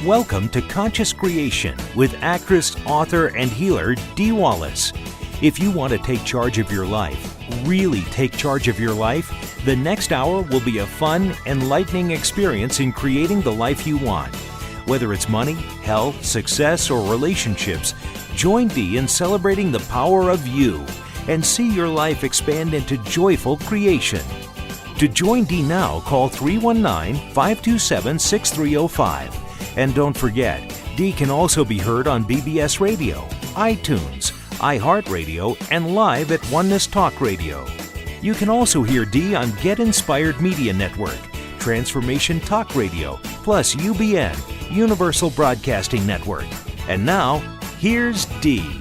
Welcome to Conscious Creation with actress, author, and healer Dee Wallace. If you want to take charge of your life, really take charge of your life, the next hour will be a fun, enlightening experience in creating the life you want. Whether it's money, health, success, or relationships, join Dee in celebrating the power of you and see your life expand into joyful creation. To join Dee now, call 319-527-6305. And don't forget, Dee can also be heard on BBS Radio, iTunes, iHeartRadio, and live at Oneness Talk Radio. You can also hear Dee on Get Inspired Media Network, Transformation Talk Radio, plus UBN, Universal Broadcasting Network. And now, here's Dee.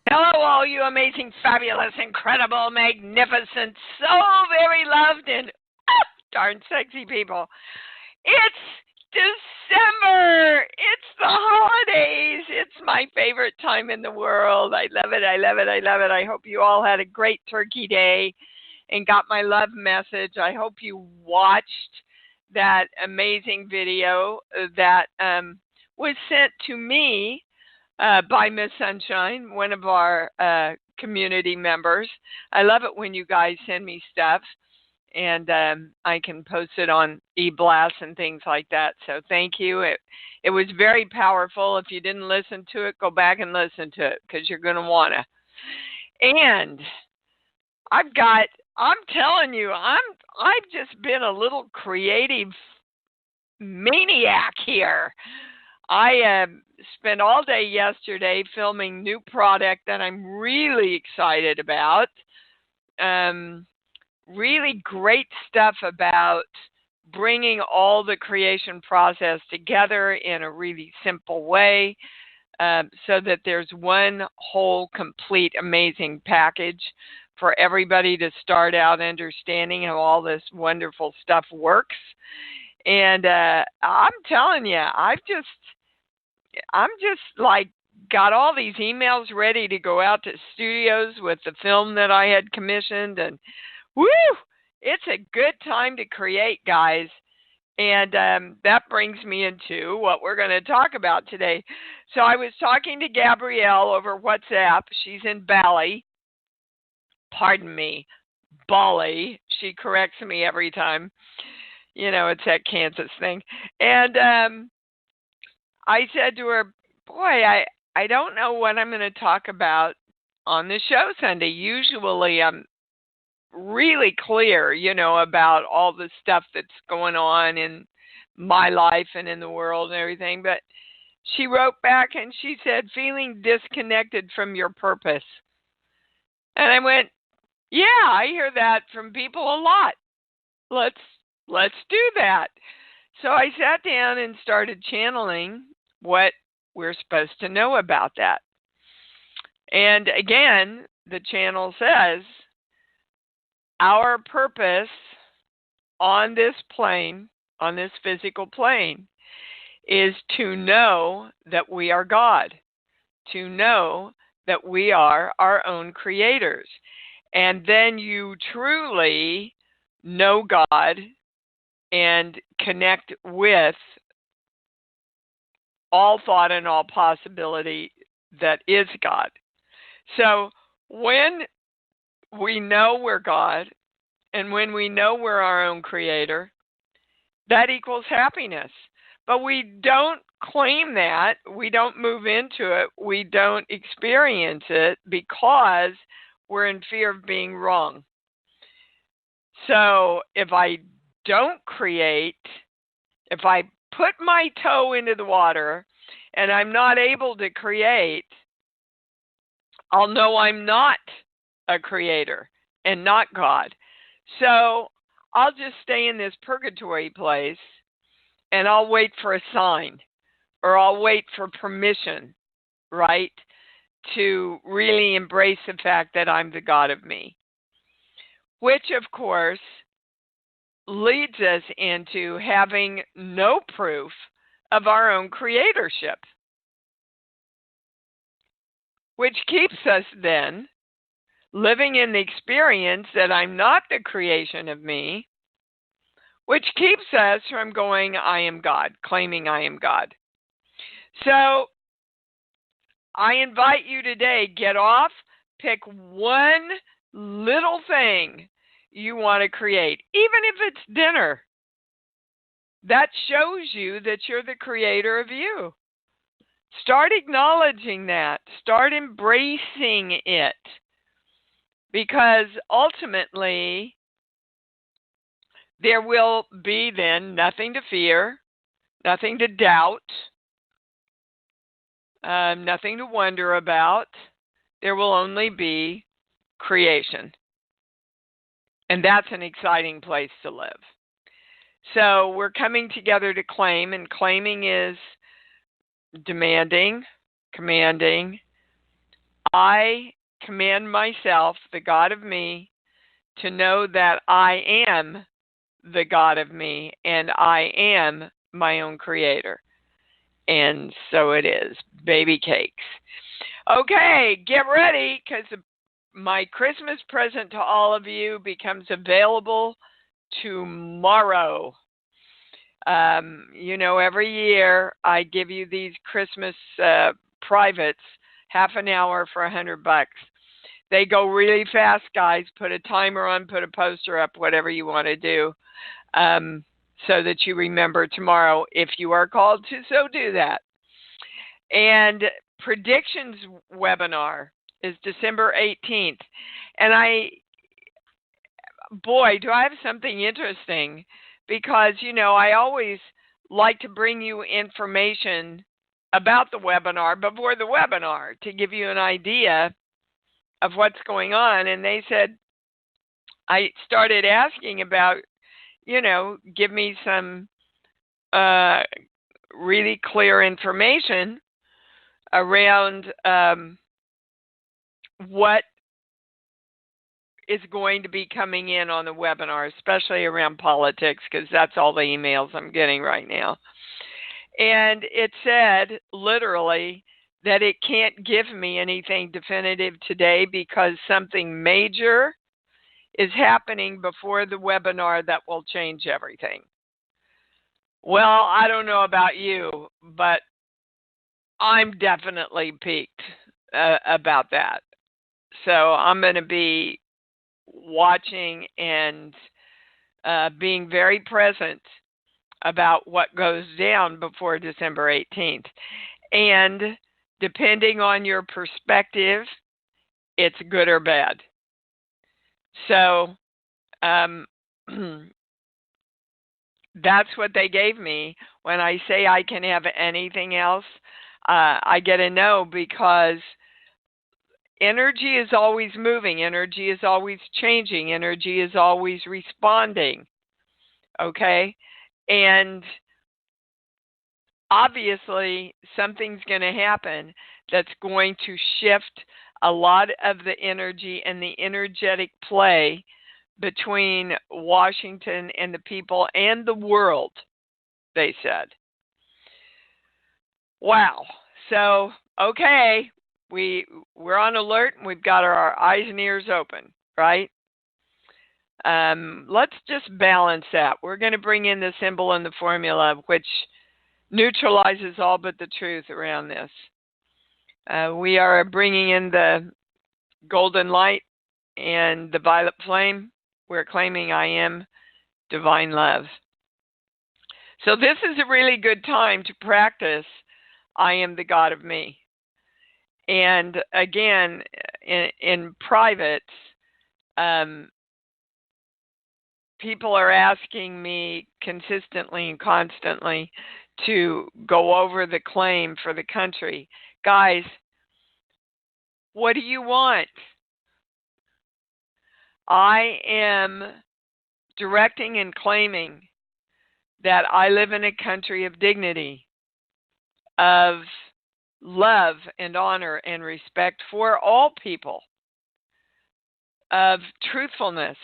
Hello, all you amazing, fabulous, incredible, magnificent, so very loved and darn sexy people. It's December. It's the holidays. It's my favorite time in the world. I love it. I love it. I love it. I hope you all had a great Turkey Day and got my love message. I hope you watched that amazing video that was sent to me by Miss Sunshine, one of our community members. I love it when you guys send me stuff, and I can post it on e-blasts and things like that. So thank you. It was very powerful. If you didn't listen to it, go back and listen to it because you're going to want to. And I'm telling you, I've just been a little creative maniac here. I spent all day yesterday filming new product that I'm really excited about. Really great stuff about bringing all the creation process together in a really simple way so that there's one whole, complete, amazing package for everybody to start out understanding how all this wonderful stuff works. And I'm telling you, I'm just like got all these emails ready to go out to studios with the film that I had commissioned, and woo, it's a good time to create, guys. And that brings me into what we're going to talk about today. So I was talking to Gabrielle over WhatsApp. She's in Bali. Pardon me, Bali. She corrects me every time. You know, it's that Kansas thing. And I said to her, boy, I don't know what I'm going to talk about on the show Sunday. Usually I'm really clear, about all the stuff that's going on in my life and in the world and everything. But she wrote back and she said, feeling disconnected from your purpose. And I went, yeah, I hear that from people a lot. Let's do that. So I sat down and started channeling what we're supposed to know about that. And again, the channel says, our purpose on this plane, on this physical plane, is to know that we are God, to know that we are our own creators. And then you truly know God and connect with all thought and all possibility that is God. So when we know we're God and when we know we're our own creator, that equals happiness. But we don't claim that. We don't move into it. We don't experience it because we're in fear of being wrong. So if I don't create, if I put my toe into the water and I'm not able to create, I'll know I'm not a creator and not God. So I'll just stay in this purgatory place and I'll wait for a sign or I'll wait for permission, right, to really embrace the fact that I'm the God of me. Which, of course, leads us into having no proof of our own creatorship, which keeps us then living in the experience that I'm not the creation of me, which keeps us from going, I am God, claiming I am God. So I invite you today, get off, pick one little thing you want to create, even if it's dinner. That shows you that you're the creator of you. Start acknowledging that. Start embracing it. Because ultimately, there will be then nothing to fear, nothing to doubt, nothing to wonder about. There will only be creation. And that's an exciting place to live. So we're coming together to claim, and claiming is demanding, commanding. I command myself, the God of me, to know that I am the God of me and I am my own creator. And so it is. Baby cakes. Okay, get ready, because my Christmas present to all of you becomes available tomorrow. Every year I give you these Christmas privates, half an hour for $100. They go really fast, guys. Put a timer on, put a poster up, whatever you want to do, so that you remember tomorrow, if you are called to so do that. And predictions webinar is December 18th. And do I have something interesting, because, I always like to bring you information about the webinar before the webinar to give you an idea of what's going on. And they said, I started asking about, give me some really clear information around what is going to be coming in on the webinar, especially around politics, because that's all the emails I'm getting right now. And it said literally that it can't give me anything definitive today because something major is happening before the webinar that will change everything. Well, I don't know about you, but I'm definitely piqued about that. So I'm going to be watching and being very present about what goes down before December 18th. And depending on your perspective, it's good or bad. So that's what they gave me. When I say I can have anything else, I get a no, because energy is always moving. Energy is always changing. Energy is always responding. Okay? And obviously, something's going to happen that's going to shift a lot of the energy and the energetic play between Washington and the people and the world, they said. Wow. So, okay, we're on alert and we've got our eyes and ears open, right? Let's just balance that. We're going to bring in the symbol and the formula, which neutralizes all but the truth around this. We are bringing in the golden light and the violet flame. We're claiming I am divine love. So this is a really good time to practice I am the God of me. And again, in private, people are asking me consistently and constantly to go over the claim for the country. Guys, what do you want? I am directing and claiming that I live in a country of dignity, of love and honor and respect for all people, of truthfulness,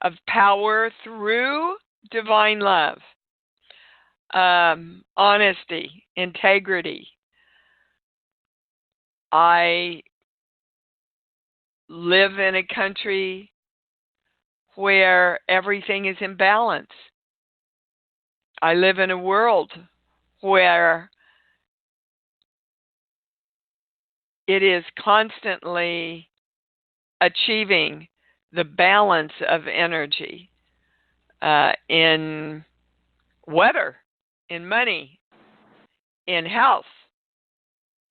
of power through divine love, honesty, integrity. I live in a country where everything is in balance. I live in a world where it is constantly achieving the balance of energy in weather, in money, in health,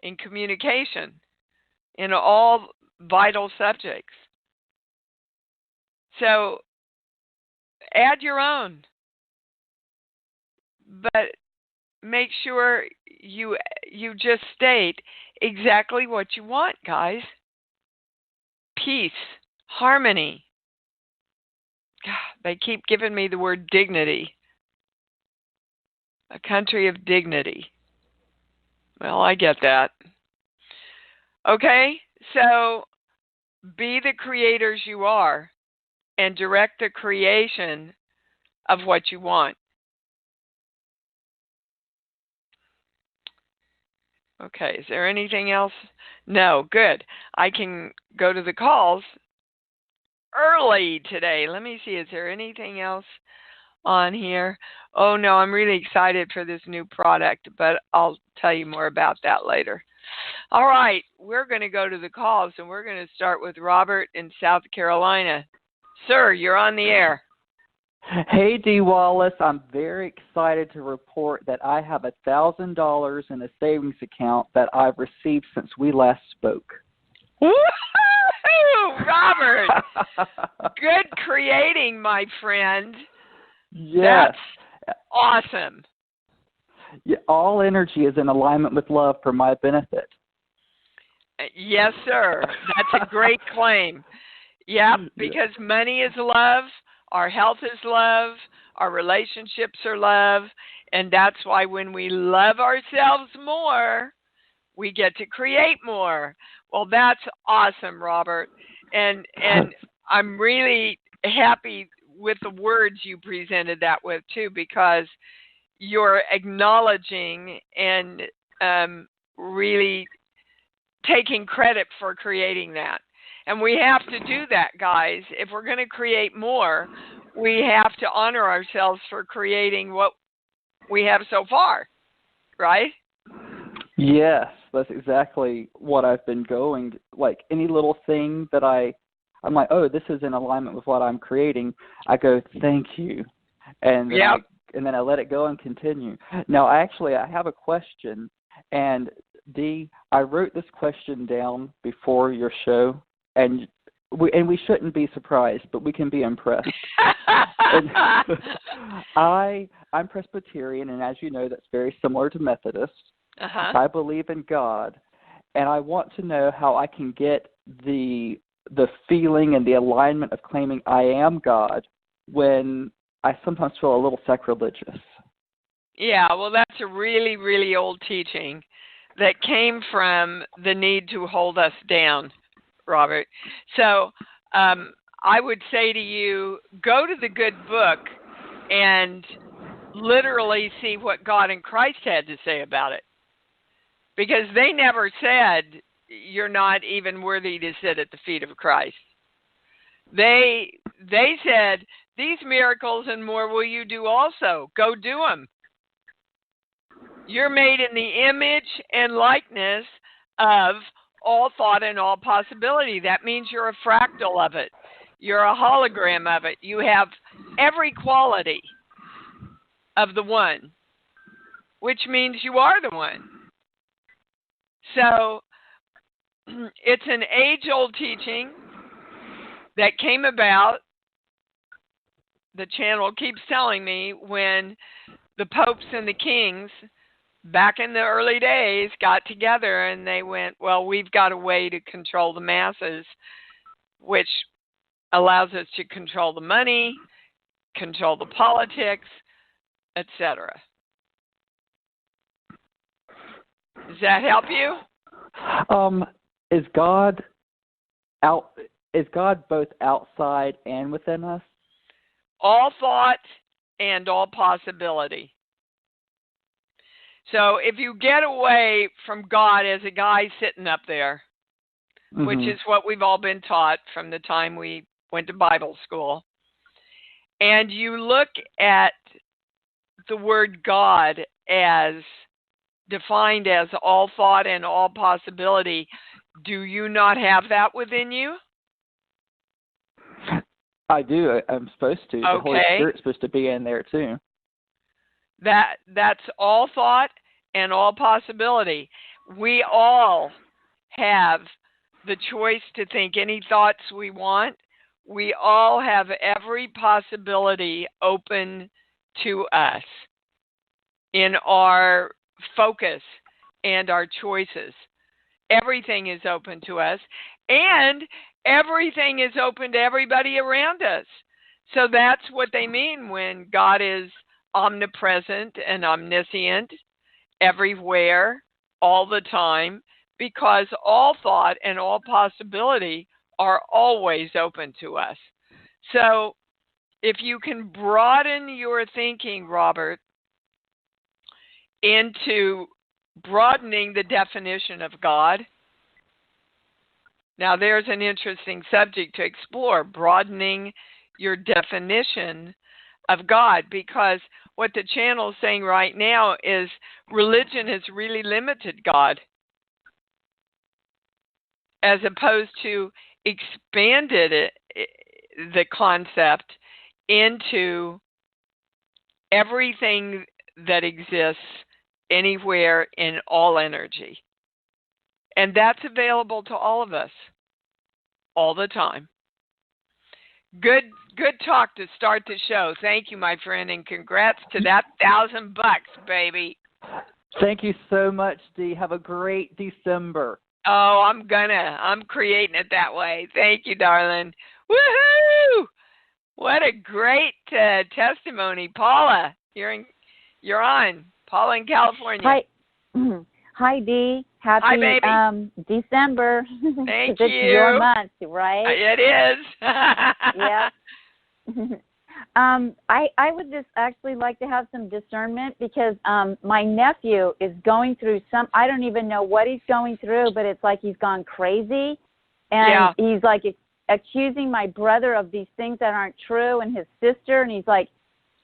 in communication, in all vital subjects. So add your own, but make sure you just state exactly what you want, guys. Peace, harmony. God, they keep giving me the word dignity. A country of dignity. Well, I get that. Okay, so be the creators you are and direct the creation of what you want. Okay, is there anything else? No, good. I can go to the calls early today. Let me see, is there anything else on here? Oh, no, I'm really excited for this new product, but I'll tell you more about that later. All right, we're going to go to the calls, and we're going to start with Robert in South Carolina. Sir, you're on the air. Hey, D. Wallace, I'm very excited to report that I have $1,000 in a savings account that I've received since we last spoke. Woo-hoo, Robert! Good creating, my friend. Yes. That's awesome. Yeah, all energy is in alignment with love for my benefit. Yes, sir. That's a great claim. Yep, because money is love, our health is love, our relationships are love, and that's why when we love ourselves more, we get to create more. Well, that's awesome, Robert. And I'm really happy with the words you presented that with, too, because you're acknowledging and really taking credit for creating that. And we have to do that, guys. If we're going to create more, we have to honor ourselves for creating what we have so far, right? Yes, that's exactly what I've been going. Like any little thing that I'm like, oh, this is in alignment with what I'm creating. I go, thank you. And then I let it go and continue. Now, I have a question. And Dee, I wrote this question down before your show. And we shouldn't be surprised, but we can be impressed. I'm Presbyterian, and as you know, that's very similar to Methodist. Uh-huh. I believe in God, and I want to know how I can get the feeling and the alignment of claiming I am God when I sometimes feel a little sacrilegious. Yeah, well, that's a really, really old teaching that came from the need to hold us down, Robert. So I would say to you, go to the good book and literally see what God and Christ had to say about it. Because they never said you're not even worthy to sit at the feet of Christ. They said, these miracles and more will you do also. Go do them. You're made in the image and likeness of all thought and all possibility. That means you're a fractal of it. You're a hologram of it. You have every quality of the one, which means you are the one. So it's an age-old teaching that came about, the channel keeps telling me, when the popes and the kings back in the early days got together and they went, well, we've got a way to control the masses, which allows us to control the money, control the politics, etc. Does that help you? Is God both outside and within us? All thought and all possibility. So if you get away from God as a guy sitting up there, which is what we've all been taught from the time we went to Bible school, and you look at the word God as defined as all thought and all possibility, do you not have that within you? I do. I'm supposed to. The Holy Spirit's supposed to be in there too. That's all thought and all possibility. We all have the choice to think any thoughts we want. We all have every possibility open to us in our focus and our choices. Everything is open to us, and everything is open to everybody around us. So that's what they mean when God is omnipresent and omniscient, everywhere, all the time, because all thought and all possibility are always open to us. So if you can broaden your thinking, Robert, into broadening the definition of God. Now, there's an interesting subject to explore, broadening your definition of God, because what the channel is saying right now is religion has really limited God as opposed to expanded the concept into everything that exists anywhere in all energy. And that's available to all of us all the time. Good talk to start the show. Thank you, my friend, and congrats to that $1,000, baby. Thank you so much, Dee. Have a great December. Oh, I'm creating it that way. Thank you, darling. Woohoo! What a great testimony, Paula. You're on. Paula in California. Hi, hi, Dee. Happy Hi, baby. December. Thank you. It's your month, right? It is. Yeah. I would just actually like to have some discernment because my nephew is going through I don't even know what he's going through, but it's like he's gone crazy. And he's like accusing my brother of these things that aren't true and his sister. And he's like,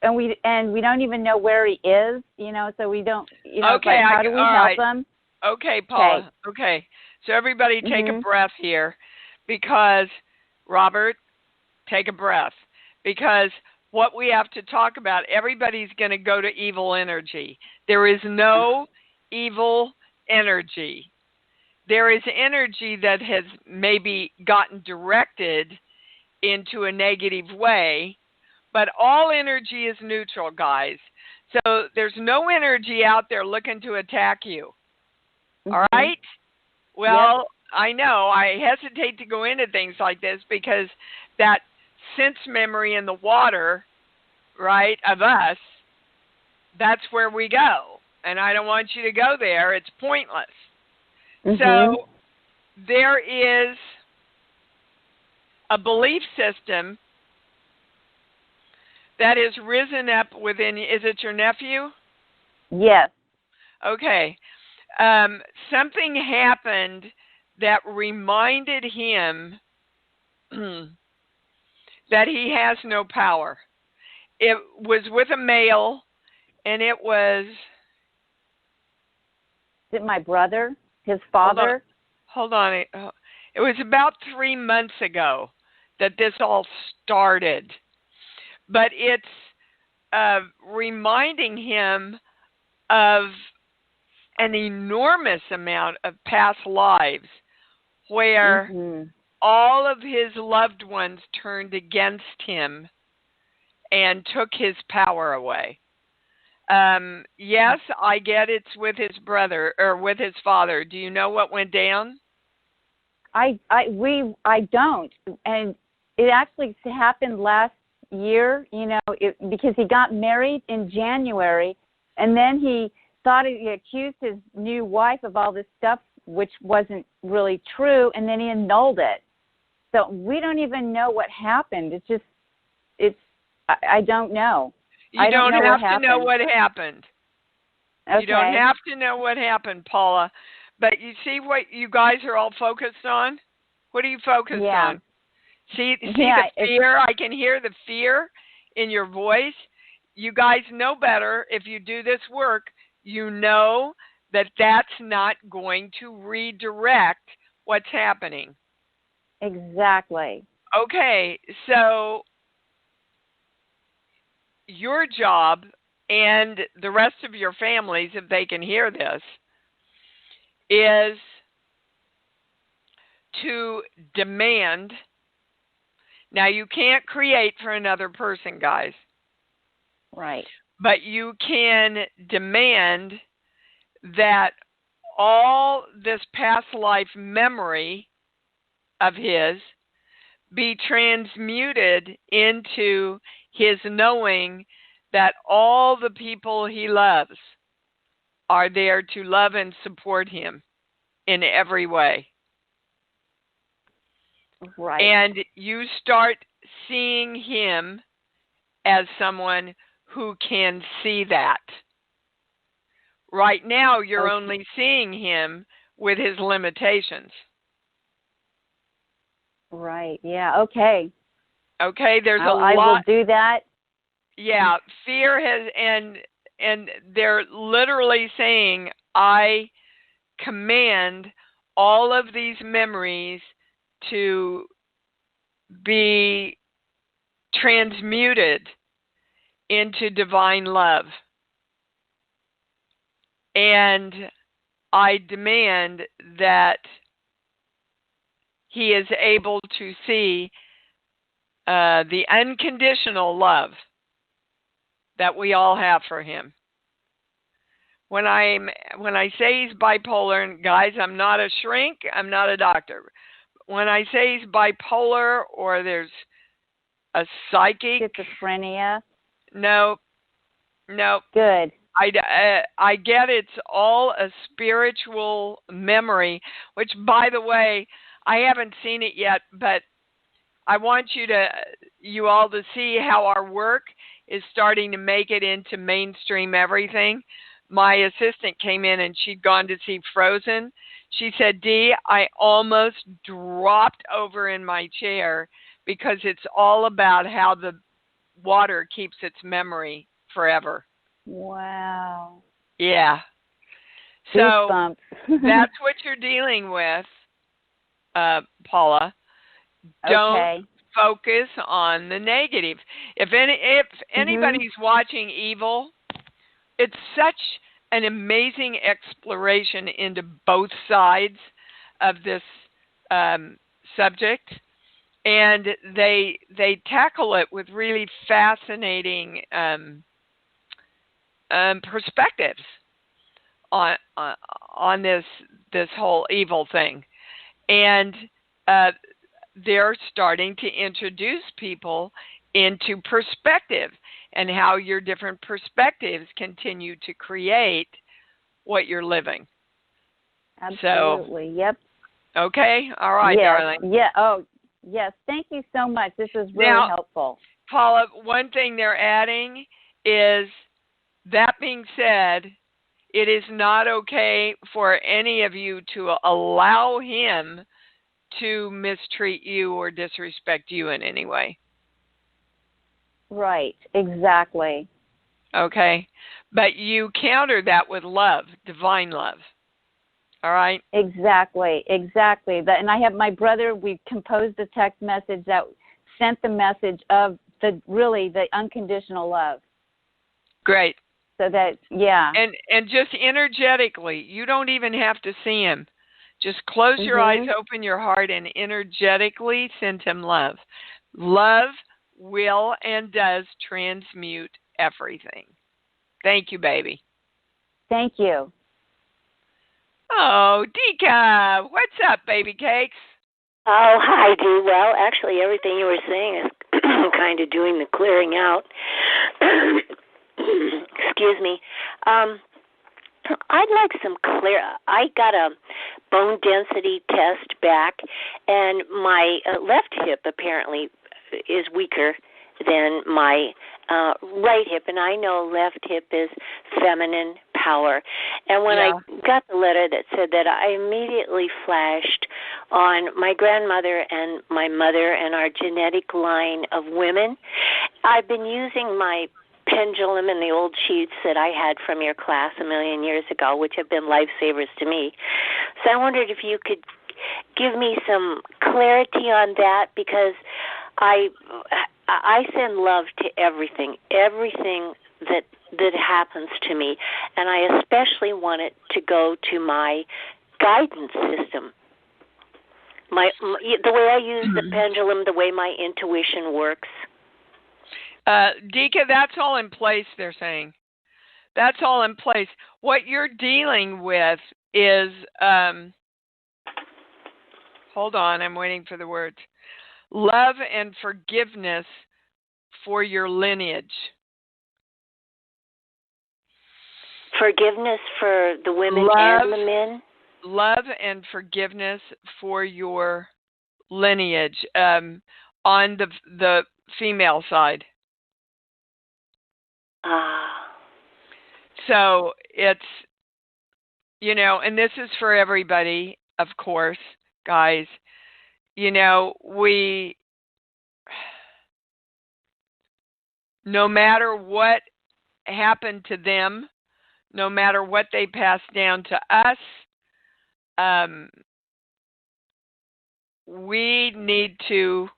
and we don't even know where he is, so we don't, okay, how do we help him? Okay, Paula. Okay. So everybody take a breath here because, Robert, take a breath. Because what we have to talk about, everybody's going to go to evil energy. There is no evil energy. There is energy that has maybe gotten directed into a negative way, but all energy is neutral, guys. So there's no energy out there looking to attack you. All right? Well, I know. I hesitate to go into things like this because that sense memory in the water, right, of us, that's where we go. And I don't want you to go there. It's pointless. So there is a belief system that has risen up within you. Is it your nephew? Yes. Okay. Something happened that reminded him that he has no power. It was with a male, and it was... Is it my brother? His father? Hold on. It was about 3 months ago that this all started. But it's reminding him of an enormous amount of past lives where all of his loved ones turned against him and took his power away. Yes, I get it's with his brother or with his father. Do you know what went down? I don't, and it actually happened last year. Because he got married in January, and then he accused his new wife of all this stuff, which wasn't really true, and then he annulled it. So we don't even know what happened. I don't know. You don't have to know what happened. Okay. You don't have to know what happened, Paula. But you see what you guys are all focused on? What are you focused on? See the fear? I can hear the fear in your voice. You guys know better. If you do this work, you know that that's not going to redirect what's happening. Exactly. Okay, so your job and the rest of your families, if they can hear this, is to demand. Now, you can't create for another person, guys. Right. But you can demand that all this past life memory of his be transmuted into his knowing that all the people he loves are there to love and support him in every way. Right. And you start seeing him as someone who can see that. Right now, you're only seeing him with his limitations. Right. Yeah. Okay. Okay. There's a lot. I will do that. Yeah. Fear has, and they're literally saying, I command all of these memories to be transmuted into divine love. And I demand that he is able to see the unconditional love that we all have for him. When I say he's bipolar, and guys, I'm not a shrink, I'm not a doctor. When I say he's bipolar or there's a psychic schizophrenia, no. Good. I get it's all a spiritual memory, which, by the way, I haven't seen it yet, but I want you all to see how our work is starting to make it into mainstream everything. My assistant came in and she'd gone to see Frozen. She said, Dee, I almost dropped over in my chair because it's all about how the water keeps its memory forever. Wow. Yeah. Goosebumps. So that's what you're dealing with, Paula. Don't focus on the negative. If anybody's watching Evil, it's such an amazing exploration into both sides of this subject, and they tackle it with really fascinating perspectives on this whole evil thing, and they're starting to introduce people into perspective and how your different perspectives continue to create what you're living. Absolutely. Yep. Okay. All right, darling. Yeah. Oh, yes. Thank you so much. This is really helpful. Paula, one thing they're adding is, that being said, it is not okay for any of you to allow him to mistreat you or disrespect you in any way. Right, exactly. Okay, but you counter that with love, divine love. All right? Exactly. And I have my brother, we composed a text message that sent the message of the unconditional love. Great. So that, yeah. And just energetically, you don't even have to see him. Just close your eyes, open your heart, and energetically send him love. Love will and does transmute everything. Thank you, baby. Thank you. Oh, Dika, what's up, baby cakes? Oh, hi, Dee. Well, actually, everything you were saying is kind of doing the clearing out. Excuse me. I'd like some I got a bone density test back, and my left hip apparently is weaker than my right hip, and I know left hip is feminine power. And when I got the letter that said that, I immediately flashed on my grandmother and my mother and our genetic line of women. I've been using my pendulum and the old sheets that I had from your class a million years ago, which have been lifesavers to me. So I wondered if you could give me some clarity on that, because I send love to everything that happens to me, and I especially want it to go to my guidance system. The way I use the pendulum, the way my intuition works. Dika, that's all in place, they're saying. That's all in place. What you're dealing with is, hold on, I'm waiting for the words. Love and forgiveness for your lineage. Forgiveness for the women and the men? Love and forgiveness for your lineage on the female side. So it's, and this is for everybody, of course, guys. No matter what happened to them, no matter what they passed down to us, we need to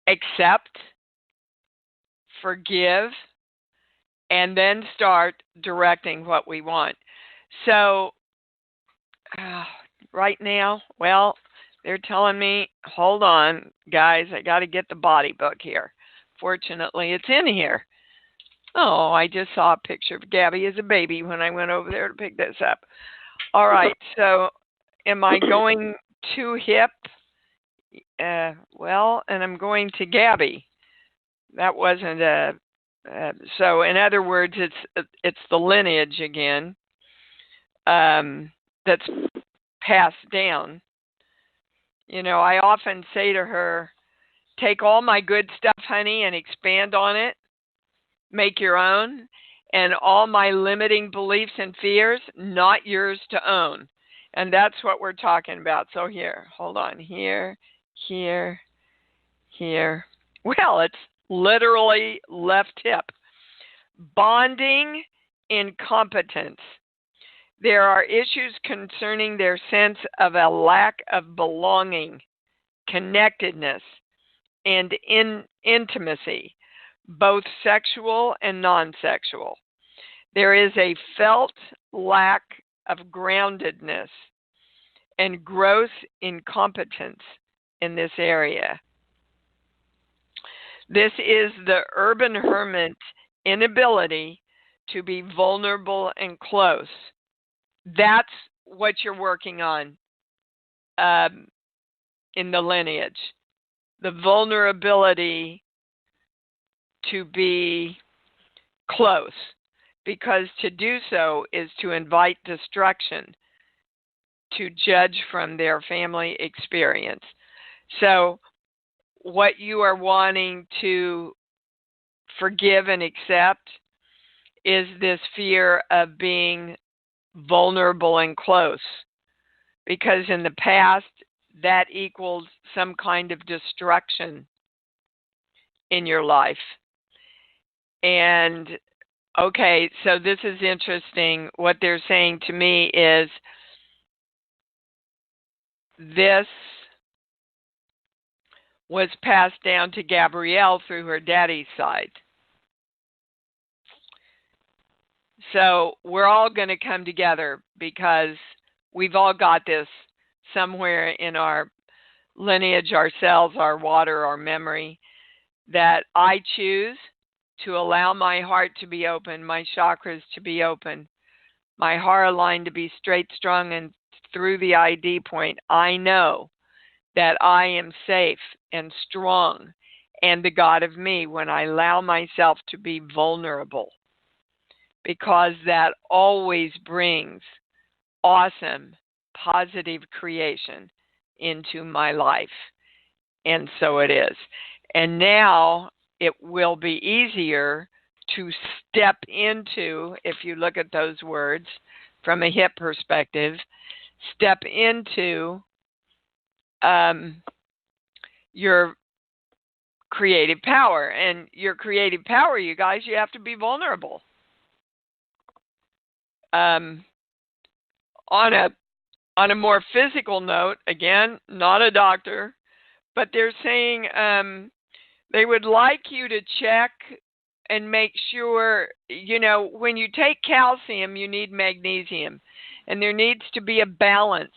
accept, forgive, and then start directing what we want. So right now, they're telling me, hold on, guys, I got to get the body book here. Fortunately, it's in here. Oh, I just saw a picture of Gabby as a baby when I went over there to pick this up. All right, so am I going too hip? And I'm going to Gabby. That wasn't so in other words, it's the lineage again that's passed down. I often say to her, take all my good stuff, honey, and expand on it. Make your own. And all my limiting beliefs and fears, not yours to own. And that's what we're talking about. So here, hold on, here. Well, it's literally left hip. Bonding incompetence. There are issues concerning their sense of a lack of belonging, connectedness, and intimacy, both sexual and non-sexual. There is a felt lack of groundedness and gross incompetence in this area. This is the urban hermit's inability to be vulnerable and close. That's what you're working on in the lineage. The vulnerability to be close, because to do so is to invite destruction, to judge from their family experience. So what you are wanting to forgive and accept is this fear of being vulnerable and close, because in the past that equals some kind of destruction in your life. And okay, so this is interesting. What they're saying to me is this was passed down to Gabrielle through her daddy's side. So we're all going to come together because we've all got this somewhere in our lineage, ourselves, our water, our memory, that I choose to allow my heart to be open, my chakras to be open, my hara line to be straight, strong, and through the ID point, I know that I am safe and strong and the God of me when I allow myself to be vulnerable, because that always brings awesome, positive creation into my life. And so it is. And now it will be easier to step into, if you look at those words from a hip perspective, step into your creative power. And your creative power, you guys, you have to be vulnerable. On a more physical note, again, not a doctor, but they're saying they would like you to check and make sure, when you take calcium, you need magnesium. And there needs to be a balance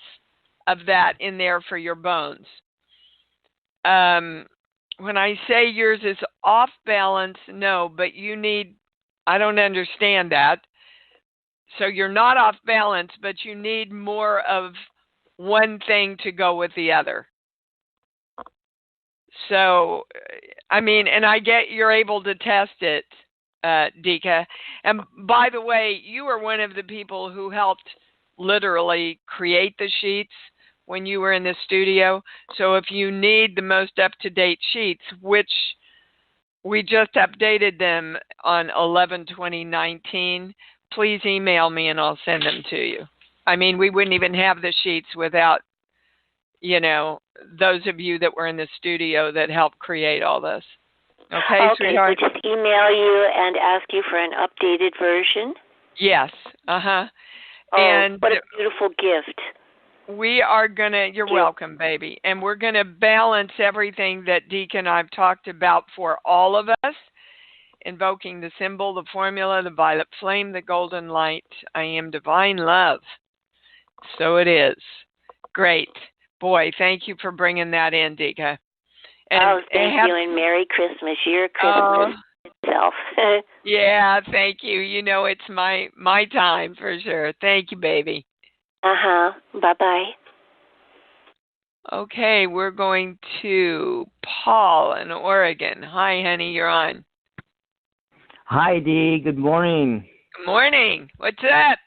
of that in there for your bones. When I say yours is off balance, no, but I don't understand that. So you're not off balance, but you need more of one thing to go with the other. So, and I get you're able to test it, Dika. And by the way, you are one of the people who helped literally create the sheets when you were in the studio. So if you need the most up-to-date sheets, which we just updated them on 11/20/19, please email me and I'll send them to you. We wouldn't even have the sheets without, those of you that were in the studio that helped create all this. Okay, sweetheart? So just email you and ask you for an updated version? Yes. Oh, and what a beautiful gift. We are going to, you're welcome, baby. And we're going to balance everything that Deacon and I've talked about for all of us. Invoking the symbol, the formula, the violet flame, the golden light. I am divine love. So it is. Great. Boy, thank you for bringing that in, Dika. And thank you, and Merry Christmas. Your Christmas itself. Yeah, thank you. It's my time for sure. Thank you, baby. Bye-bye. Okay, we're going to Paul in Oregon. Hi, honey, you're on. Hi, Dee. Good morning. Good morning. What's up?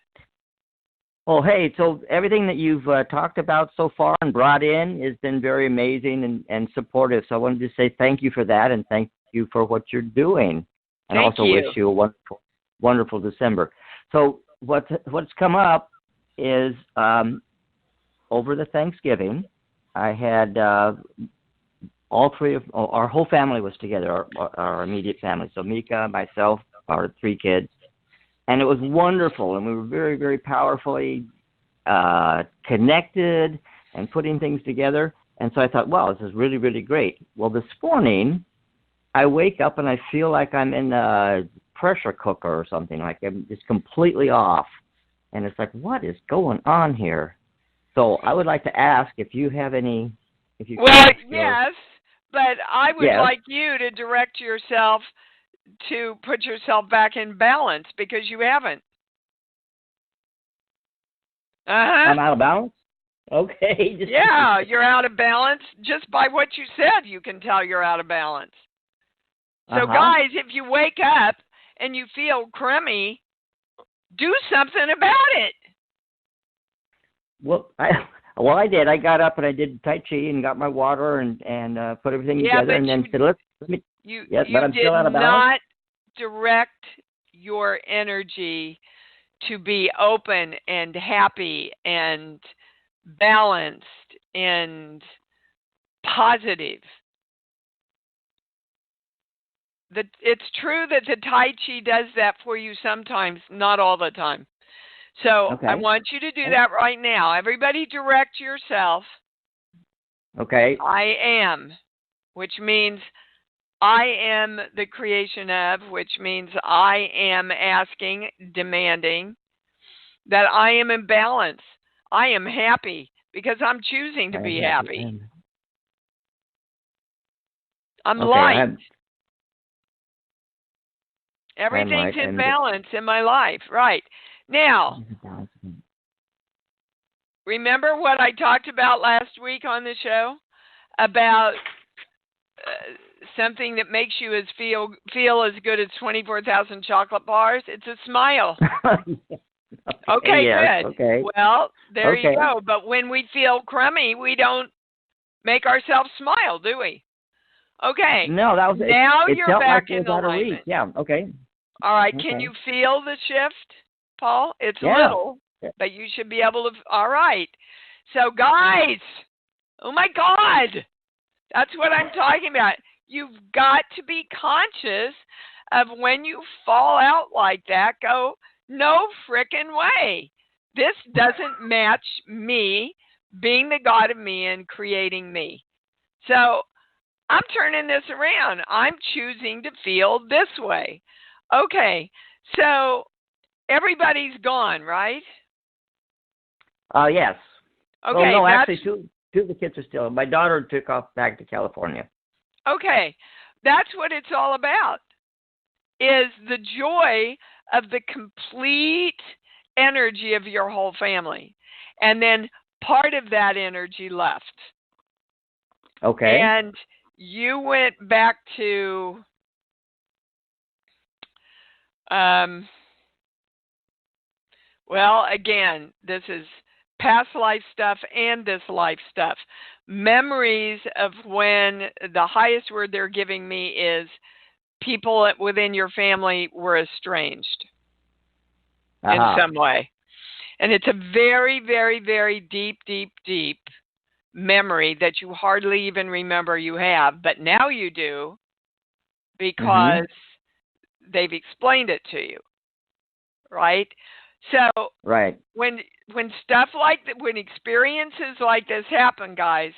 Oh, hey, so everything that you've talked about so far and brought in has been very amazing and supportive. So I wanted to say thank you for that and thank you for what you're doing. And thank also you. Wish you a wonderful, wonderful December. So what's come up is over the Thanksgiving, I had all three of our whole family was together, our immediate family. So Mika, myself, our 3 kids. And it was wonderful, and we were very, very powerfully connected and putting things together. And so I thought, wow, this is really, really great. Well, this morning, I wake up and I feel like I'm in a pressure cooker or something. Like I'm just completely off. And it's like, what is going on here? So I would like to ask if you have any... Yes, but I would like you to direct yourself to put yourself back in balance because you haven't. I'm out of balance? Okay. Yeah, you're out of balance. Just by what you said, you can tell you're out of balance. So, guys, if you wake up and you feel crummy, do something about it. Well, I did. I got up and I did Tai Chi and got my water and put everything together and then said, let me. You but I'm did still out of balance. not direct your energy to be open and happy and balanced and positive. It's true that the Tai Chi does that for you sometimes, not all the time. So I want you to do that right now. Everybody direct yourself. Okay. I am, which means I am the creation of, which means I am asking, demanding that I am in balance. I am happy because I'm choosing to be happy. I'm light. Everything's in balance in my life. Right. Now, remember what I talked about last week on the show about something that makes you feel as good as 24,000 chocolate bars? It's a smile. Okay, yes, good. Okay. Well, there you go. But when we feel crummy, we don't make ourselves smile, do we? Okay. No, that was now it you're felt back like in alignment. Yeah. Okay. All right. Can you feel the shift, Paul? It's little, but you should be able to. All right. So, guys, oh my God, that's what I'm talking about. you've got to be conscious of when you fall out like that, go, no frickin' way. This doesn't match me being the God of me and creating me. So I'm turning this around. I'm choosing to feel this way. Okay, so everybody's gone, right? Yes. Okay. Well, no, actually, two of the kids are still. My daughter took off back to California. Okay, that's what it's all about, is the joy of the complete energy of your whole family. And then part of that energy left. Okay. And you went back to well, again, this is past life stuff and this life stuff. Memories of when the highest word they're giving me is people within your family were estranged in some way. And it's a very, very, very deep, deep, deep memory that you hardly even remember you have, but now you do because they've explained it to you, right? So right. When stuff like that, when experiences like this happen, guys,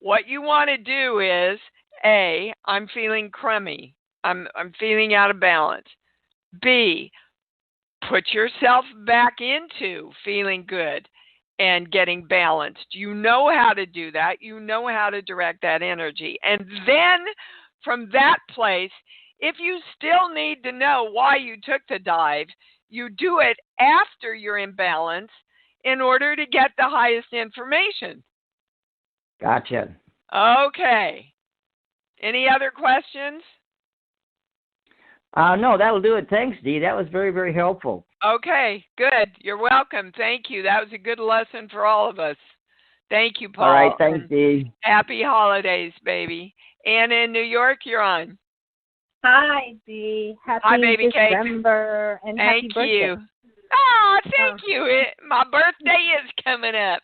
what you want to do is, A, I'm feeling crummy. I'm feeling out of balance. B, put yourself back into feeling good and getting balanced. You know how to do that. You know how to direct that energy. And then from that place, if you still need to know why you took the dive, you do it after you're in balance in order to get the highest information. Gotcha. Okay. Any other questions? No, that'll do it. Thanks, Dee. That was very, very helpful. Okay, good. You're welcome. Thank you. That was a good lesson for all of us. Thank you, Paul. All right, thanks, Dee. Happy holidays, baby. Anna in New York, you're on. Hi, Dee. Hi, baby December cake. And thank happy birthday. You. Oh, thank you. My birthday is coming up.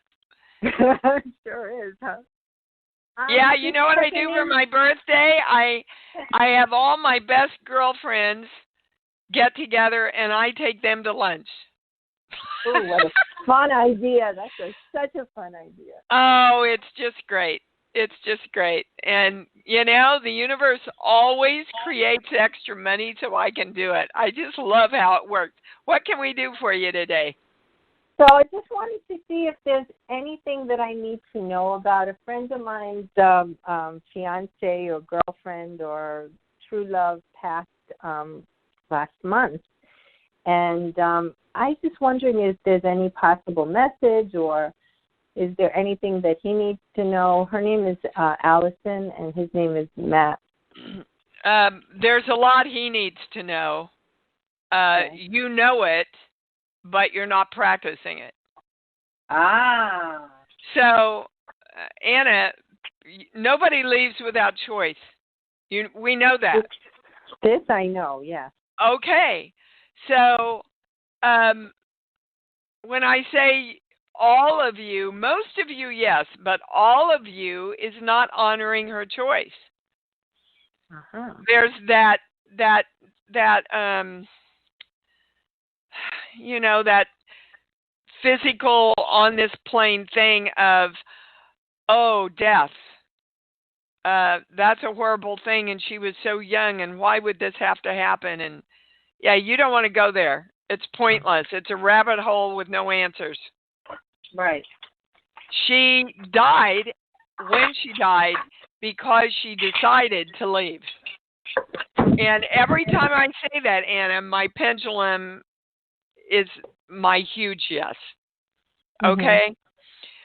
Sure is, huh? Yeah, you know what I do for my birthday? I have all my best girlfriends get together and I take them to lunch. Oh, what a fun idea. That's such a fun idea. Oh, it's just great. It's just great. And, you know, the universe always creates extra money so I can do it. I just love how it works. What can we do for you today? So I just wanted to see if there's anything that I need to know about a friend of mine's fiance or girlfriend or true love passed last month. And I was just wondering if there's any possible message or is there anything that he needs to know? Her name is Allison and his name is Matt. There's a lot he needs to know. Okay. You know it, but you're not practicing it. Ah. So, Anna, nobody leaves without choice. We know that. This I know, yes. Okay. So, when I say all of you, most of you, yes, but all of you is not honoring her choice. Uh-huh. There's that you know, that physical on this plane thing of, oh, death. That's a horrible thing, and she was so young, and why would this have to happen? And yeah, you don't want to go there. It's pointless. It's a rabbit hole with no answers. Right. She died when she died because she decided to leave. And every time I say that, Anna, my pendulum is my huge yes. Okay?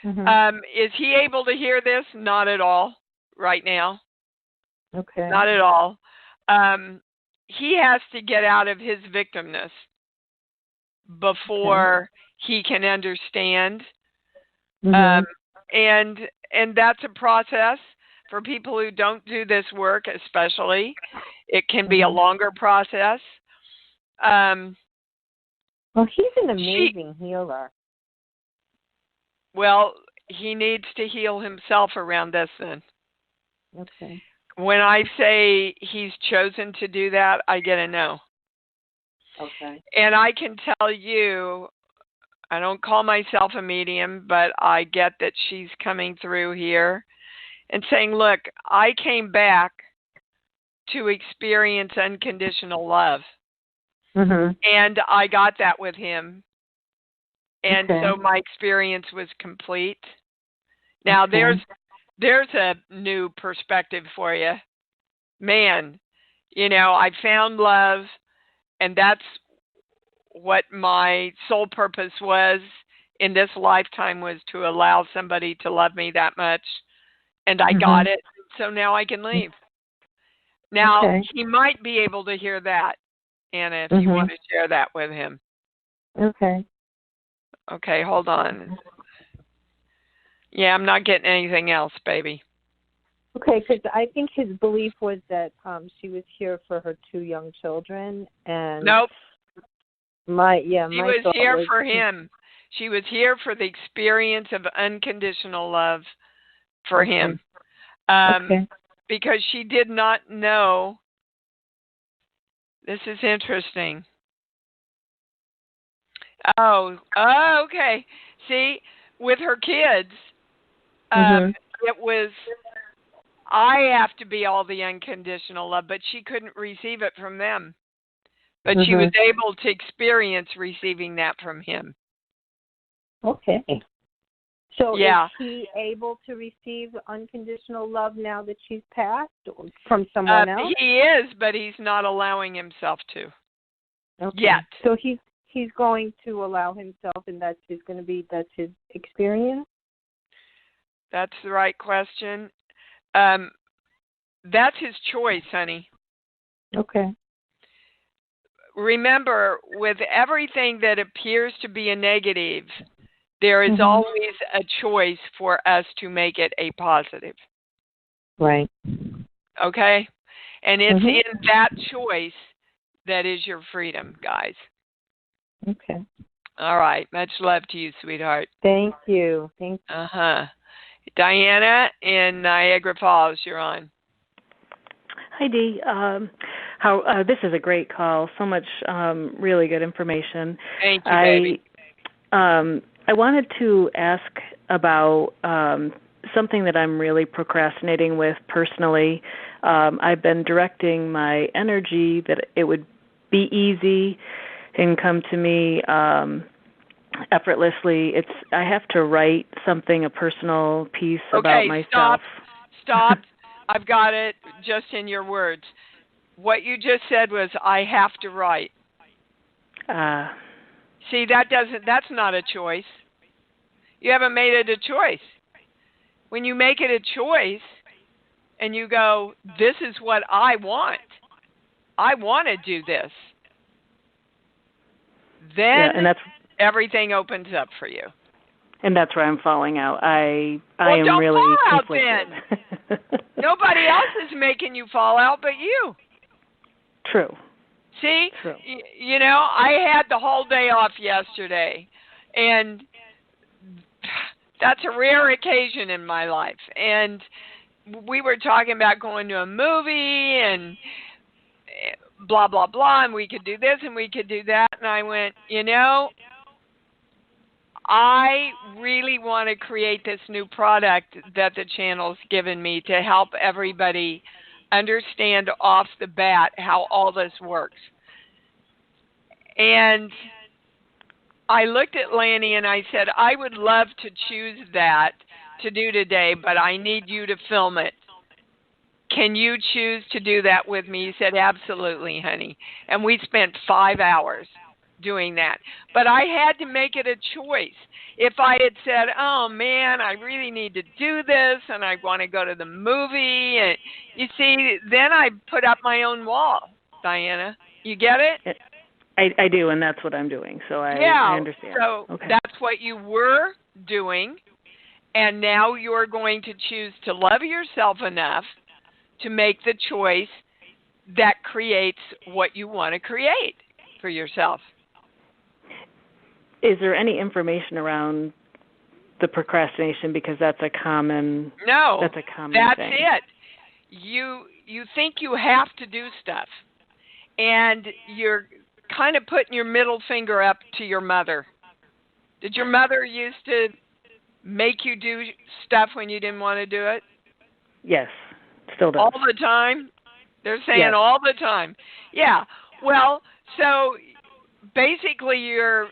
Mm-hmm. Is he able to hear this? Not at all right now. Okay. Not at all. He has to get out of his victimness before he can understand. Mm-hmm. And that's a process for people who don't do this work, especially. It can be a longer process. Well, he's an amazing healer. Well, he needs to heal himself around this then. Okay. When I say he's chosen to do that, I get a no. Okay. And I can tell you, I don't call myself a medium, but I get that she's coming through here and saying, look, I came back to experience unconditional love. Mhm. And I got that with him. And Okay. so my experience was complete. Now Okay. there's a new perspective for you. Man, I found love, and that's what my sole purpose was in this lifetime, was to allow somebody to love me that much, and I got it. So now I can leave. Now, Okay. he might be able to hear that, Anna, if you want to share that with him. Okay. Okay, hold on. Yeah, I'm not getting anything else, baby. Okay, because I think his belief was that she was here for her 2 young children, and Nope. She was thought here was, for him. She was here for the experience of unconditional love for him. Okay. Because she did not know. This is interesting. Oh, okay. See, with her kids, it was, I have to be all the unconditional love, but she couldn't receive it from them. But she was able to experience receiving that from him. Okay. So yeah. Is he able to receive unconditional love now that she's passed from someone else? He is, but he's not allowing himself to. Okay. Yet. So he's going to allow himself, and that's his experience? That's the right question. That's his choice, honey. Okay. Remember, with everything that appears to be a negative, there is always a choice for us to make it a positive. Right. Okay? And it's in that choice that is your freedom, guys. Okay. All right. Much love to you, sweetheart. Thank you. Diana in Niagara Falls, you're on. Hi, Dee. This is a great call. So much really good information. Thank you, baby. I wanted to ask about something that I'm really procrastinating with personally. I've been directing my energy that it would be easy and come to me effortlessly. I have to write something, a personal piece about myself. Stop. I've got it just in your words. What you just said was, I have to write. See, that's not a choice. You haven't made it a choice. When you make it a choice and you go, this is what I want to do this, then everything opens up for you. And that's where I'm falling out. I am don't really fall out conflicted. then. Nobody else is making you fall out but you. True. See, True. I had the whole day off yesterday, and that's a rare occasion in my life. And we were talking about going to a movie and blah, blah, blah, and we could do this and we could do that. And I went, I really want to create this new product that the channel's given me to help everybody understand off the bat how all this works. And I looked at Lanny and I said, I would love to choose that to do today, but I need you to film it. Can you choose to do that with me? He said, absolutely, honey. And we spent 5 hours doing that. But I had to make it a choice. If I had said, oh, man, I really need to do this and I want to go to the movie, and you see, then I put up my own wall, Diana. You get it? I do, and that's what I'm doing. So I understand. So that's what you were doing, and now you're going to choose to love yourself enough to make the choice that creates what you want to create for yourself. Is there any information around the procrastination? Because that's a common. No, that's a common that's thing. it. you think you have to do stuff, and you're kind of putting your middle finger up to your mother. Did your mother used to make you do stuff when you didn't want to do it? Yes, still does. All the time? They're saying Yes. all the time. Yeah. Well, so basically you're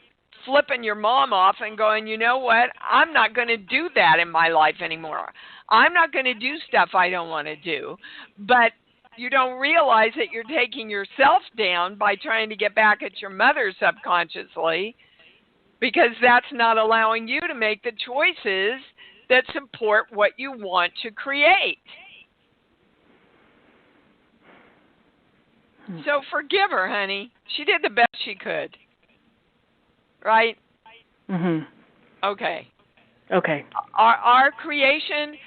flipping your mom off and going, you know what? I'm not going to do that in my life anymore. I'm not going to do stuff I don't want to do. But you don't realize that you're taking yourself down by trying to get back at your mother subconsciously, because that's not allowing you to make the choices that support what you want to create. So forgive her, honey. She did the best she could. Right? Mhm. Okay. Okay. Our creation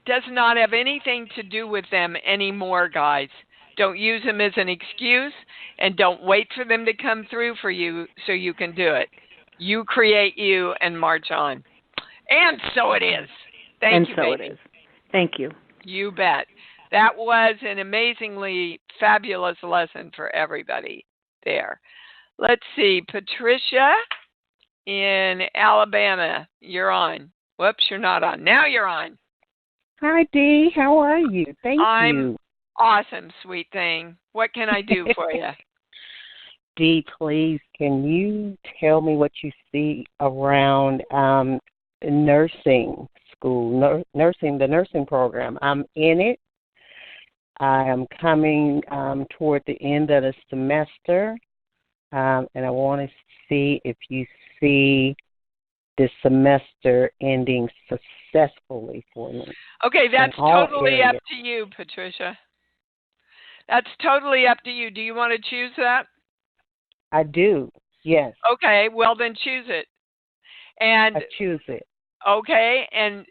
does not have anything to do with them anymore, guys. Don't use them as an excuse, and don't wait for them to come through for you so you can do it. You create you and march on. And so it is. Thank you, baby. It is. Thank you. You bet. That was an amazingly fabulous lesson for everybody there. Let's see. Patricia in Alabama, you're on. Whoops, you're not on. Now you're on. Hi, Dee. How are you? Thank I'm you. awesome, sweet thing. What can I do for you? Dee, please, can you tell me what you see around nursing school, the nursing program? I'm in it. I am coming toward the end of the semester, and I want to see if you see this semester ending successfully for me. Okay, that's in all totally up areas. to you, Patricia. That's totally up to you. Do you want to choose that? I do, yes. Okay, well then choose it. And I choose it. okay, and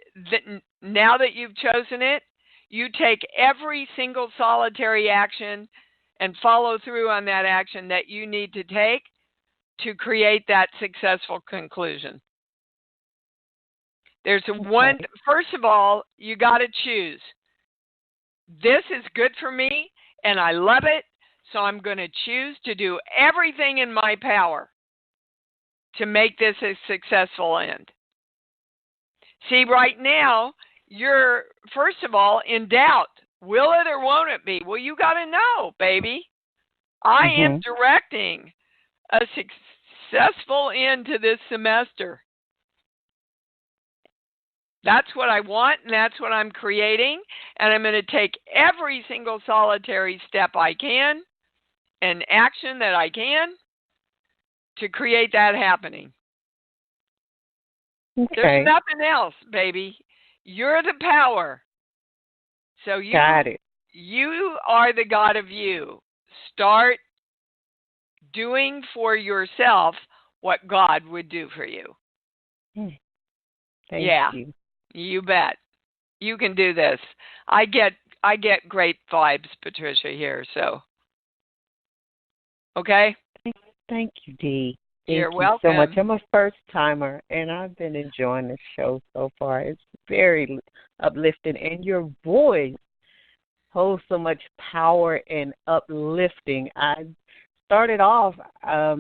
now that you've chosen it, you take every single solitary action and follow through on that action that you need to take to create that successful conclusion. There's one, first of all, you got to choose. This is good for me and I love it, so I'm going to choose to do everything in my power to make this a successful end. See, right now, you're, first of all, in doubt. Will it or won't it be? Well, you got to know, baby. I am directing a successful end to this semester. That's what I want, and that's what I'm creating. And I'm going to take every single solitary step I can and action that I can to create that happening. Okay. There's nothing else, baby. You're the power. So you Got it. You are the God of you. Start doing for yourself what God would do for you. Thank you. You bet. You can do this. I get great vibes, Patricia, here, so. Okay? Thank you, Dee. You're Thank you welcome. so much. I'm a first timer, and I've been enjoying the show so far. It's very uplifting, and your voice holds so much power and uplifting. I started off, I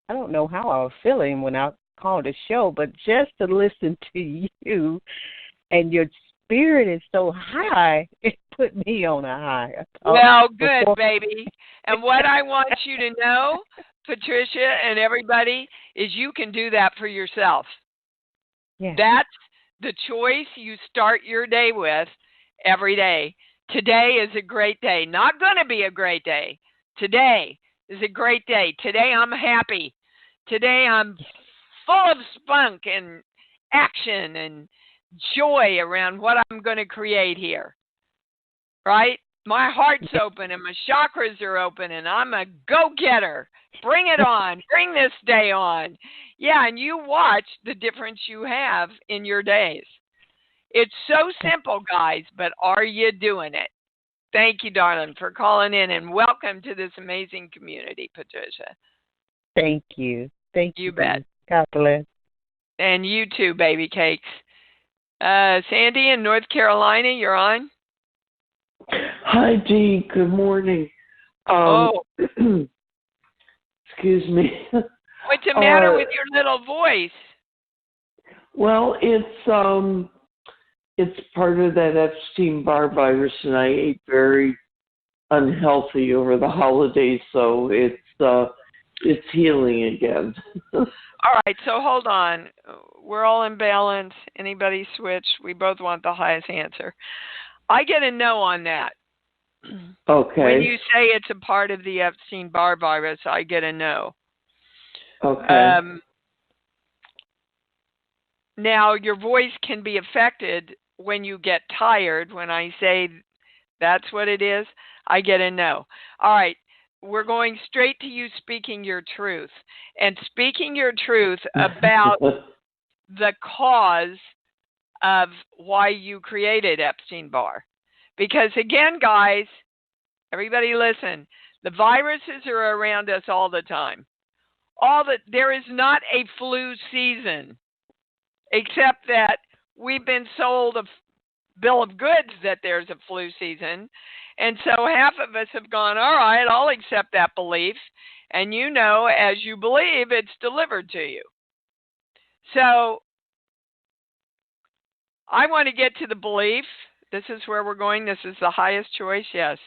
don't know how I was feeling when I called the show, but just to listen to you and your spirit is so high, it put me on a high. Well, good, baby. And what I want you to know, Patricia and everybody, is you can do that for yourself. Yeah. That's the choice you start your day with every day. Today is a great day. Not going to be a great day. Today is a great day. Today I'm happy. Today I'm full of spunk and action and joy around what I'm going to create here. Right? My heart's open and my chakras are open and I'm a go-getter. Bring it on. Bring this day on. Yeah, and you watch the difference you have in your days. It's so simple, guys, but are you doing it? Thank you, darling, for calling in, and welcome to this amazing community, Patricia. Thank you. Thank you. You bet. God bless. And you too, baby cakes. Sandy in North Carolina, you're on. Hi, Dee. Good morning. Oh, Excuse me. what's the matter with your little voice? Well, it's part of that Epstein-Barr virus, and I ate very unhealthy over the holidays, so it's healing again. All right, so hold on. We're all in balance. Anybody switch? We both want the highest answer. I get a no on that. Okay. When you say it's a part of the Epstein-Barr virus, I get a no. Okay. Now, your voice can be affected when you get tired. When I say that's what it is, I get a no. All right, we're going straight to you speaking your truth. And speaking your truth about the cause of why you created Epstein-Barr. Because again, guys, everybody listen, the viruses are around us all the time. There is not a flu season, except that we've been sold a bill of goods that there's a flu season. And so half of us have gone, all right, I'll accept that belief. And you know, as you believe, it's delivered to you. So I want to get to the belief. This is where we're going. This is the highest choice. Yes.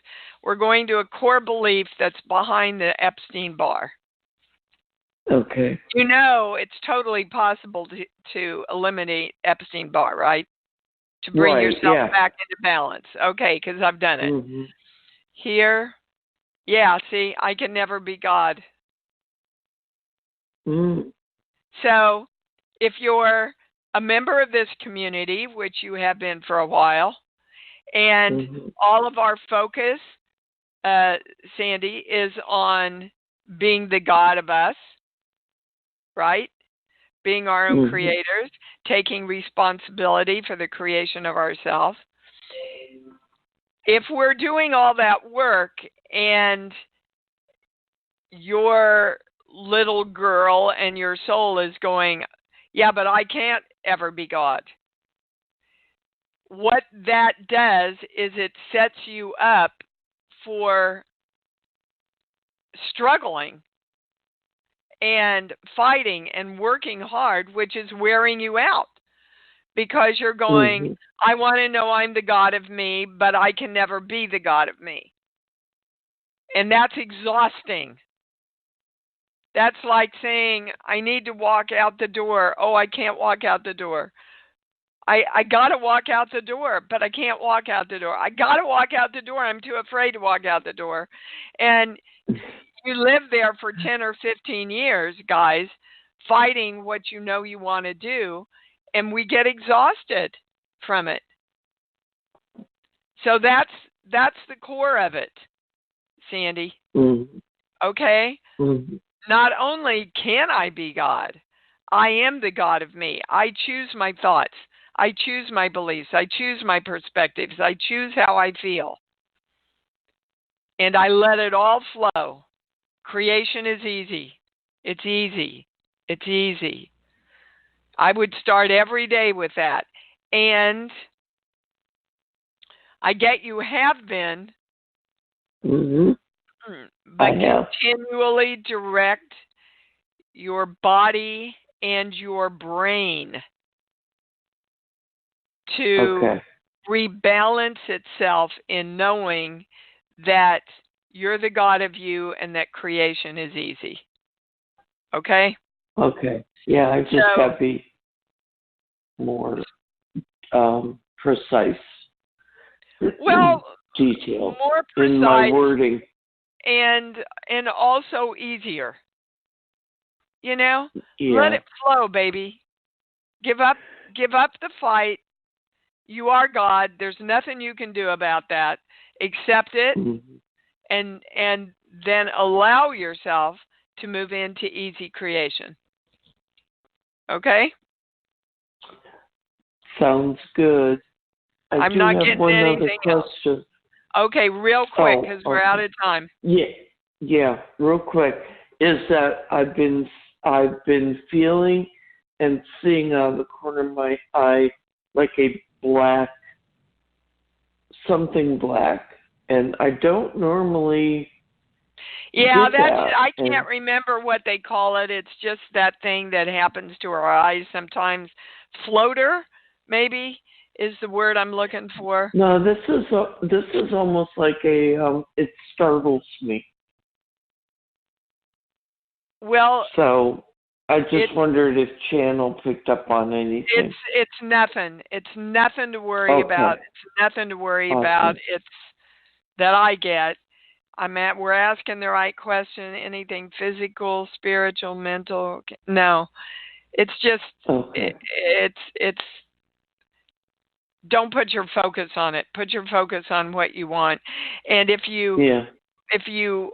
We're going to a core belief that's behind the Epstein-Barr. Okay. You know, it's totally possible to eliminate Epstein-Barr, right? To bring yourself back into balance. Okay, because I've done it. Mm-hmm. Here, yeah, see, I can never be God. Mm. So if you're a member of this community, which you have been for a while, and all of our focus, Sandy, is on being the God of us, right? Being our own creators, taking responsibility for the creation of ourselves. If we're doing all that work and your little girl and your soul is going, yeah, but I can't ever be God. What that does is it sets you up for struggling and fighting and working hard, which is wearing you out because you're going, I want to know I'm the God of me, but I can never be the God of me. And that's exhausting. That's like saying, I need to walk out the door. Oh, I can't walk out the door. I got to walk out the door, but I can't walk out the door. I got to walk out the door. I'm too afraid to walk out the door. And you live there for 10 or 15 years, guys, fighting what you know you want to do, and we get exhausted from it. So that's the core of it, Sandy. Okay? Not only can I be God, I am the God of me. I choose my thoughts. I choose my beliefs. I choose my perspectives. I choose how I feel. And I let it all flow. Creation is easy. It's easy. It's easy. I would start every day with that. And I get you have been, but continually direct your body and your brain to rebalance itself in knowing that you're the God of you and that creation is easy. Okay? Okay. Yeah, I just got to be more precise. Well, detailed more precise in my wording. And also easier. You know? Yeah. Let it flow, baby. Give up the fight. You are God. There's nothing you can do about that. Accept it and then allow yourself to move into easy creation. Okay? Sounds good. I'm not getting anything else. Okay, real quick because we're out of time. Yeah, real quick. Is that I've been feeling and seeing out of the corner of my eye like a black something black, and I don't normally. Yeah, get that. I can't remember what they call it. It's just that thing that happens to our eyes sometimes. Floater, maybe, is the word I'm looking for. No, this is almost like a. It startles me. Well, so I just wondered if Channel picked up on anything. It's nothing. It's nothing to worry about. It's nothing to worry about. It's that I get. We're asking the right question. Anything physical, spiritual, mental? No, it's just it's. Don't put your focus on it. Put your focus on what you want, and if you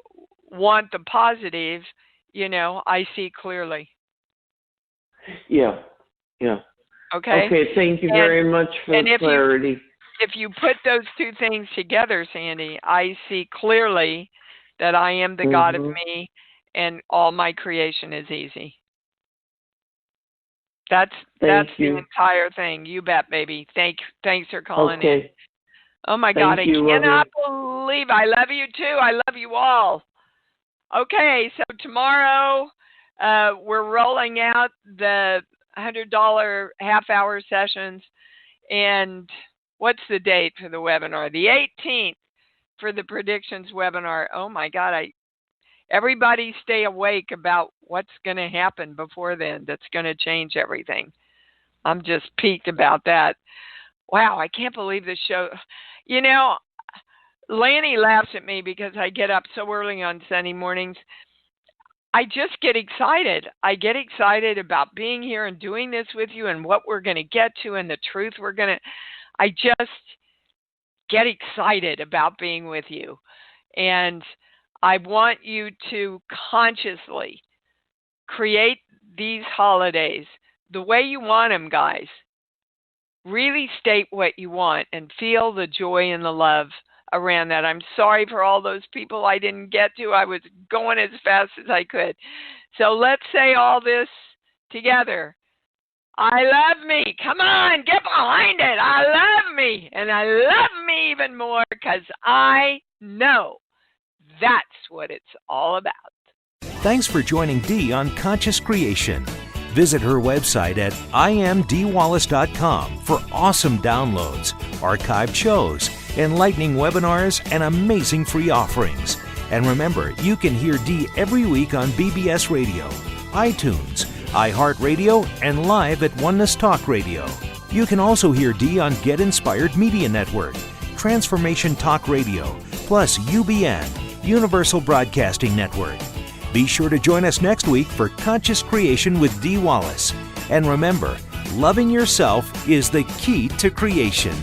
want the positive, I see clearly. Yeah. Okay. Okay. Thank you very much for the clarity. If you put those two things together, Sandy, I see clearly that I am the God of me, and all my creation is easy. That's the entire thing. You bet, baby. Thanks for calling in. Oh my God, I cannot believe I love you too. I love you all. Okay, so tomorrow we're rolling out the $100 half-hour sessions, and what's the date for the webinar? The 18th for the predictions webinar. Oh my God, everybody stay awake about what's going to happen before then. That's going to change everything. I'm just peaked about that. Wow, I can't believe this show. Lanny laughs at me because I get up so early on Sunday mornings. I just get excited. I get excited about being here and doing this with you and what we're going to get to and the truth I just get excited about being with you. And I want you to consciously create these holidays the way you want them, guys. Really state what you want and feel the joy and the love around that. I'm sorry for all those people I didn't get to. I was going as fast as I could. So let's say all this together. I love me. Come on, get behind it. I love me. And I love me even more because I know that's what it's all about. Thanks for joining Dee on Conscious Creation. Visit her website at imdwallace.com for awesome downloads, archived shows, enlightening webinars, and amazing free offerings. And remember, you can hear Dee every week on BBS Radio, iTunes, iHeartRadio, and live at Oneness Talk Radio. You can also hear Dee on Get Inspired Media Network, Transformation Talk Radio, plus UBN, Universal Broadcasting Network. Be sure to join us next week for Conscious Creation with Dee Wallace. And remember, loving yourself is the key to creation.